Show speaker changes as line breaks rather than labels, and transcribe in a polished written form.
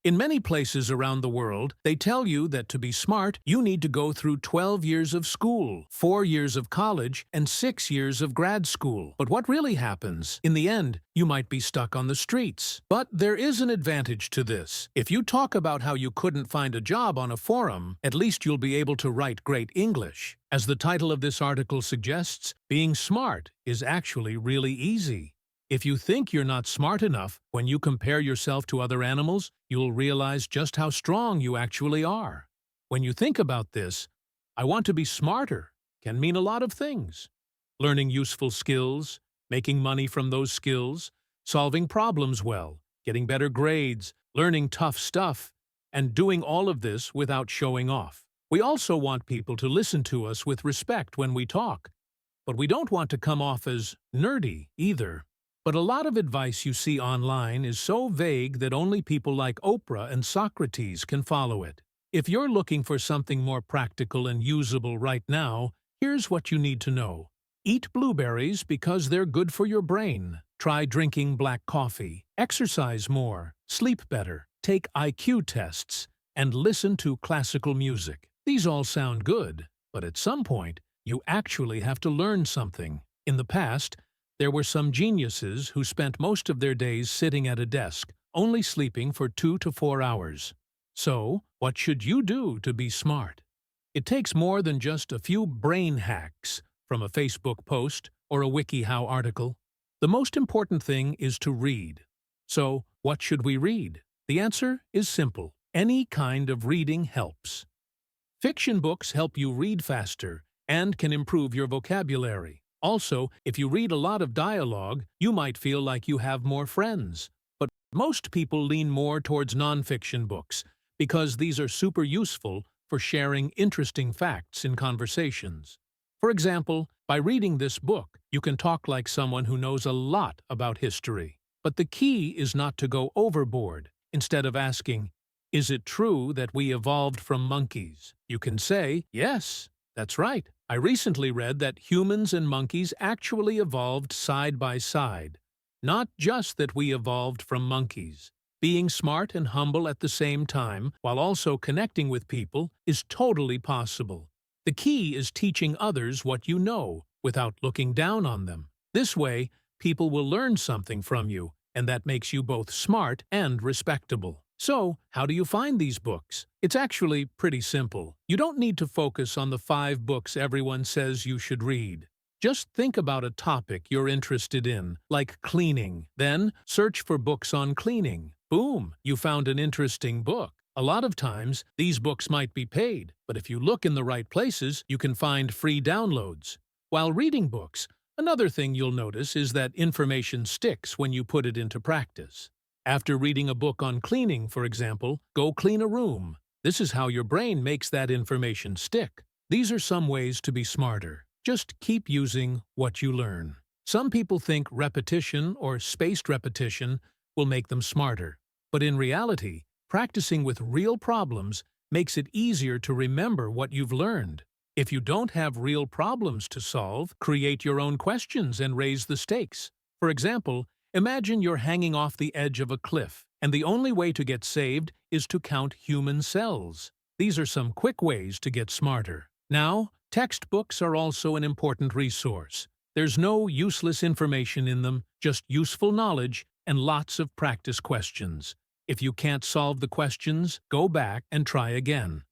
In many places around the world, they tell you that to be smart, you need to go through 12 years of school, 4 years of college, and 6 years of grad school. But what really happens? In the end, you might be stuck on the streets. But there is an advantage to this. If you talk about how you couldn't find a job on a forum, at least you'll be able to write great English. As the title of this article suggests, being smart is actually really easy. If you think you're not smart enough, when you compare yourself to other animals, you'll realize just how strong you actually are. When you think about this, I want to be smarter can mean a lot of things. Learning useful skills, making money from those skills, solving problems well, getting better grades, learning tough stuff, and doing all of this without showing off. We also want people to listen to us with respect when we talk, but we don't want to come off as nerdy either. But a lot of advice you see online is so vague that only people like Oprah and Socrates can follow it. If you're looking for something more practical and usable right now, here's what you need to know. Eat blueberries because they're good for your brain. Try drinking black coffee. Exercise more. Sleep better. Take IQ tests. And listen to classical music. These all sound good, but at some point, you actually have to learn something. In the past, there were some geniuses who spent most of their days sitting at a desk, only sleeping for 2 to 4 hours. So, what should you do to be smart? It takes more than just a few brain hacks from a Facebook post or a WikiHow article. The most important thing is to read. So, what should we read? The answer is simple. Any kind of reading helps. Fiction books help you read faster and can improve your vocabulary. Also, if you read a lot of dialogue, you might feel like you have more friends. But most people lean more towards nonfiction books because these are super useful for sharing interesting facts in conversations. For example, by reading this book, you can talk like someone who knows a lot about history. But the key is not to go overboard. Instead of asking, "Is it true that we evolved from monkeys?" you can say, "Yes, that's right. I recently read that humans and monkeys actually evolved side by side. Not just that we evolved from monkeys. Being smart and humble at the same time, while also connecting with people, is totally possible. The key is teaching others what you know, without looking down on them. This way, people will learn something from you, and that makes you both smart and respectable. So, how do you find these books? It's actually pretty simple. You don't need to focus on the 5 books everyone says you should read. Just think about a topic you're interested in, like cleaning. Then, search for books on cleaning. Boom! You found an interesting book. A lot of times, these books might be paid, but if you look in the right places, you can find free downloads. While reading books, another thing you'll notice is that information sticks when you put it into practice. After reading a book on cleaning, for example, go clean a room. This is how your brain makes that information stick. These are some ways to be smarter. Just keep using what you learn. Some people think repetition or spaced repetition will make them smarter. But in reality, practicing with real problems makes it easier to remember what you've learned. If you don't have real problems to solve, create your own questions and raise the stakes. For example, imagine you're hanging off the edge of a cliff, and the only way to get saved is to count human cells. These are some quick ways to get smarter. Now, textbooks are also an important resource. There's no useless information in them, just useful knowledge and lots of practice questions. If you can't solve the questions, go back and try again.